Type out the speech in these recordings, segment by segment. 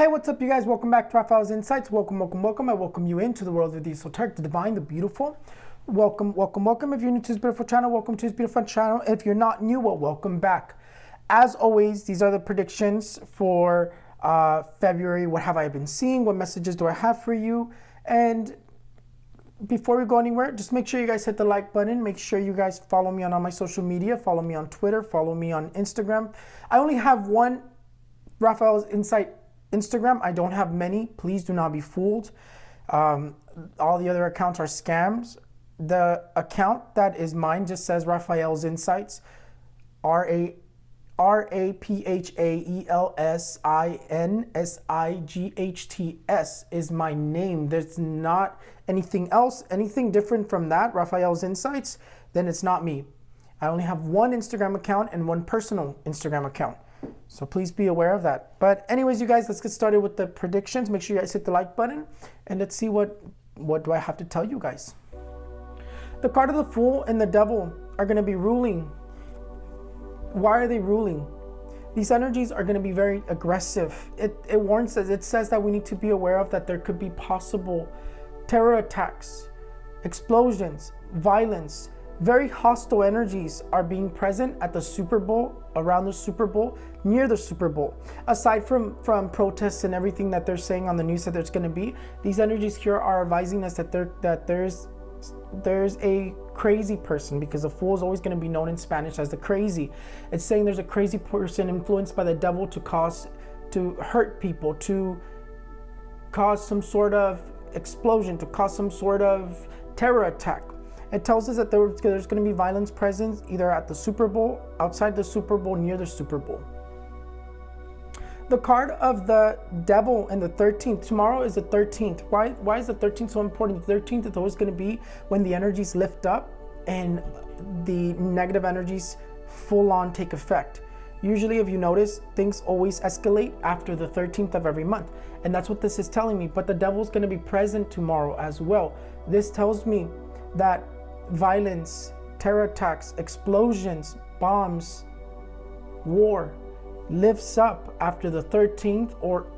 Hey, what's up, you guys? Welcome back to Raphaelsinsights. Welcome. I welcome you into the world of the esoteric, the divine, the beautiful. Welcome. If you're new to this beautiful channel, welcome to this beautiful channel. If you're not new, well, welcome back. As always, these are the predictions for February. What have I been seeing? What messages do I have for you? And before we go anywhere, just make sure you guys hit the like button. Make sure you guys follow me on all my social media. Follow me on Twitter. Follow me on Instagram. I only have one Raphael's Insight Instagram. I don't have many. Please do not be fooled. All the other accounts are scams. The account that is mine just says Raphael's Insights. Raphaelsinsights is my name. There's not anything else, anything different from that, Raphael's Insights, then it's not me. I only have one Instagram account and one personal Instagram account. So please be aware of that. But anyways, you guys, let's get started with the predictions. Make sure you guys hit the like button and let's see what do I have to tell you guys. The card of the Fool and the Devil are going to be ruling. Why are they ruling? These energies are going to be very aggressive. It warns us. It says that we need to be aware of that there could be possible terror attacks, explosions, violence. Very hostile energies are being present at the Super Bowl, around the Super Bowl, near the Super Bowl. Aside from protests and everything that they're saying on the news that there's going to be, these energies here are advising us that there's a crazy person, because the fool is always going to be known in Spanish as the crazy. It's saying there's a crazy person influenced by the devil to hurt people, to cause some sort of explosion, to cause some sort of terror attack. It tells us that there's going to be violence present either at the Super Bowl, outside the Super Bowl, near the Super Bowl. The card of the Devil and the 13th. Tomorrow is the 13th. Why is the 13th so important? The 13th is always going to be when the energies lift up and the negative energies full on take effect. Usually, if you notice, things always escalate after the 13th of every month. And that's what this is telling me. But the Devil's going to be present tomorrow as well. This tells me that violence, terror attacks, explosions, bombs, war lifts up after the 13th or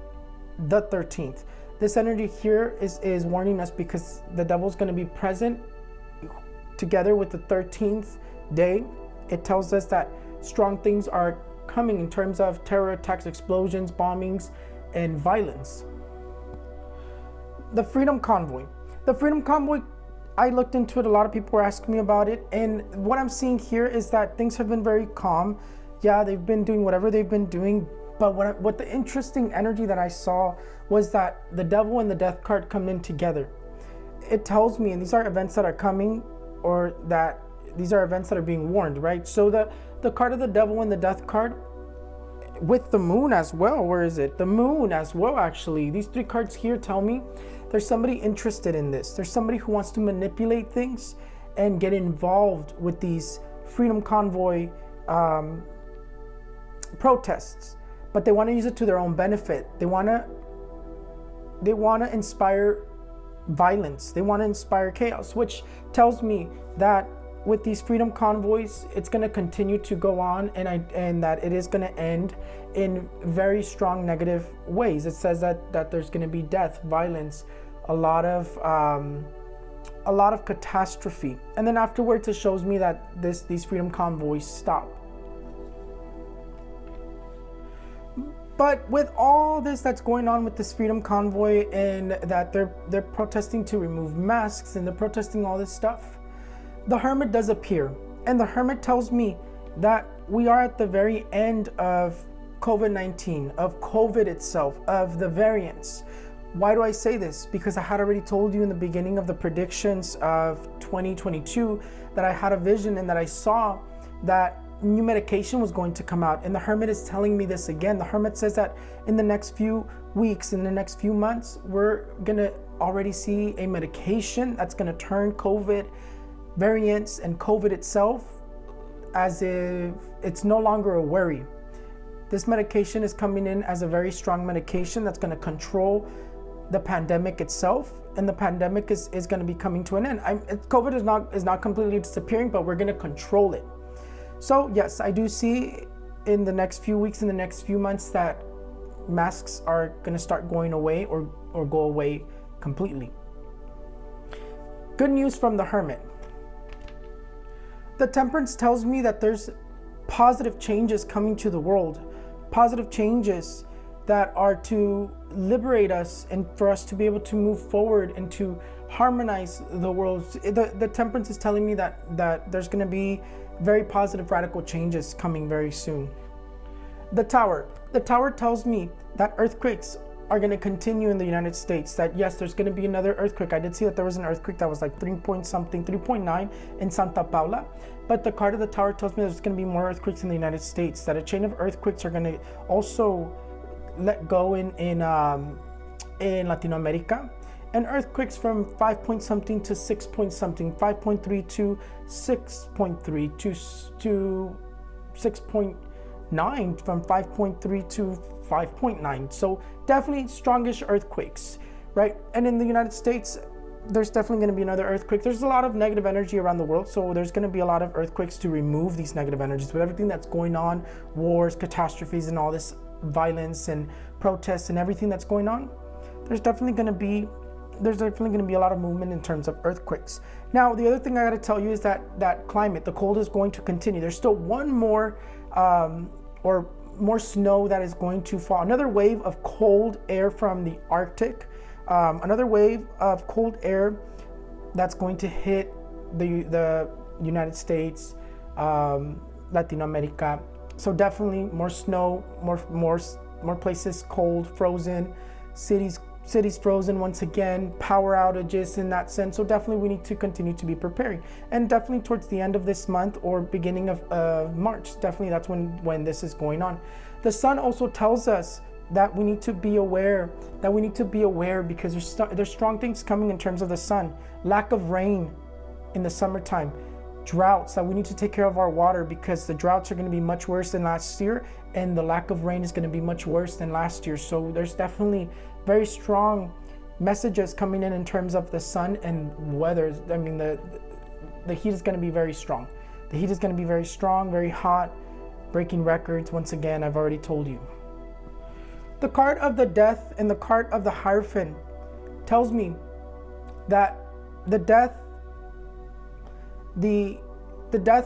the 13th. This energy here is warning us because the devil's going to be present together with the 13th day. It tells us that strong things are coming in terms of terror attacks, explosions, bombings, and violence. The Freedom Convoy. The Freedom Convoy, I looked into it. A lot of people were asking me about it. And what I'm seeing here is that things have been very calm. Yeah, they've been doing whatever they've been doing. But what the interesting energy that I saw was that the devil and the death card come in together. It tells me, and these are events that are coming, or that these are events that are being warned, right? So the card of the devil and the death card with the moon as well. Where is it? The moon as well, actually. These three cards here tell me there's somebody interested in this. There's somebody who wants to manipulate things and get involved with these Freedom Convoy protests, but they want to use it to their own benefit. They want to inspire violence. They want to inspire chaos, which tells me that with these freedom convoys, it's going to continue to go on, and that it is going to end in very strong negative ways. It says that there's going to be death, violence, a lot of catastrophe, and then afterwards it shows me that these freedom convoys stop. But with all this that's going on with this freedom convoy, and that they're protesting to remove masks, and they're protesting all this stuff, the Hermit does appear. And the Hermit tells me that we are at the very end of COVID-19, of COVID itself, of the variants. Why do I say this? Because I had already told you in the beginning of the predictions of 2022 that I had a vision and that I saw that new medication was going to come out, and the Hermit is telling me this again. The Hermit says that in the next few weeks, in the next few months, we're gonna already see a medication that's gonna turn COVID variants and COVID itself as if it's no longer a worry. This medication is coming in as a very strong medication that's gonna control the pandemic itself, and the pandemic is gonna be coming to an end. COVID is not completely disappearing, but we're gonna control it. So yes, I do see in the next few weeks, in the next few months, that masks are going to start going away or go away completely. Good news from the Hermit. The Temperance tells me that there's positive changes coming to the world, positive changes that are to liberate us and for us to be able to move forward and to harmonize the world. The Temperance is telling me that there's going to be very positive radical changes coming very soon. The Tower tells me that earthquakes are going to continue in the United States, that yes, there's going to be another earthquake. I did see that there was an earthquake that was like 3.9 in Santa Paula, but the card of the Tower tells me there's going to be more earthquakes in the United States, that a chain of earthquakes are going to also let go in Latin America, and earthquakes from 5 point something to 6 point something, 5.3 to 6.3 to 6.9, from 5.3 to 5.9. So definitely strongish earthquakes, right? And in the United States, there's definitely going to be another earthquake. There's a lot of negative energy around the world, so there's going to be a lot of earthquakes to remove these negative energies. With everything that's going on, wars, catastrophes, and all this violence and protests and everything that's going on, there's definitely going to be a lot of movement in terms of earthquakes. Now, the other thing I got to tell you is that climate, the cold is going to continue. There's still one more or more snow that is going to fall. Another wave of cold air from the Arctic. Another wave of cold air that's going to hit the United States, Latin America. So definitely more snow, more places cold, frozen, cities frozen once again, power outages in that sense. So definitely we need to continue to be preparing, and definitely towards the end of this month or beginning of March, definitely that's when this is going on. The sun also tells us that we need to be aware, because there's strong things coming in terms of the sun. Lack of rain in the summertime, droughts, that we need to take care of our water, because the droughts are going to be much worse than last year, and the lack of rain is going to be much worse than last year. So there's definitely very strong messages coming in terms of the sun and weather. I mean, the heat is going to be very strong. The heat is going to be very strong, very hot, breaking records. Once again, I've already told you. The card of the Death and the card of the Hierophant tells me that the death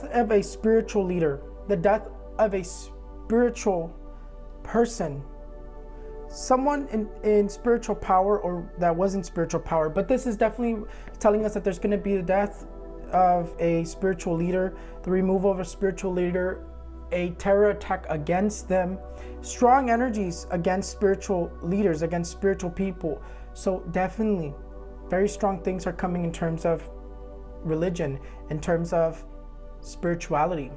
of a spiritual leader, the death of a spiritual person, someone in spiritual power, or that was in spiritual power. But this is definitely telling us that there's going to be the death of a spiritual leader, the removal of a spiritual leader, a terror attack against them, strong energies against spiritual leaders, against spiritual people. So definitely very strong things are coming in terms of religion, in terms of spirituality.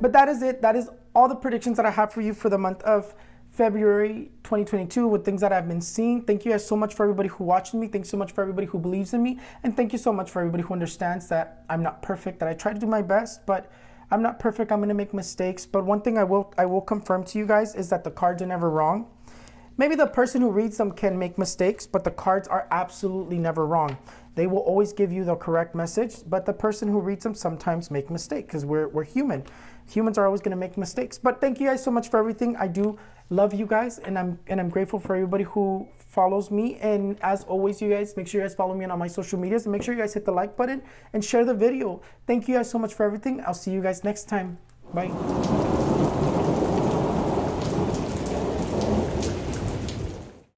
But that is it. That is all the predictions that I have for you for the month of February 2022 with things that I've been seeing. Thank you guys so much for everybody who watched me. Thanks so much for everybody who believes in me. And thank you so much for everybody who understands that I'm not perfect, that I try to do my best, but I'm not perfect. I'm going to make mistakes. But one thing I will confirm to you guys is that the cards are never wrong. Maybe the person who reads them can make mistakes, but the cards are absolutely never wrong. They will always give you the correct message, but the person who reads them sometimes make mistakes, because we're human. Humans are always going to make mistakes. But thank you guys so much for everything. I do love you guys, and I'm grateful for everybody who follows me. And as always, you guys, make sure you guys follow me on all my social medias, and make sure you guys hit the like button and share the video. Thank you guys so much for everything. I'll see you guys next time. Bye.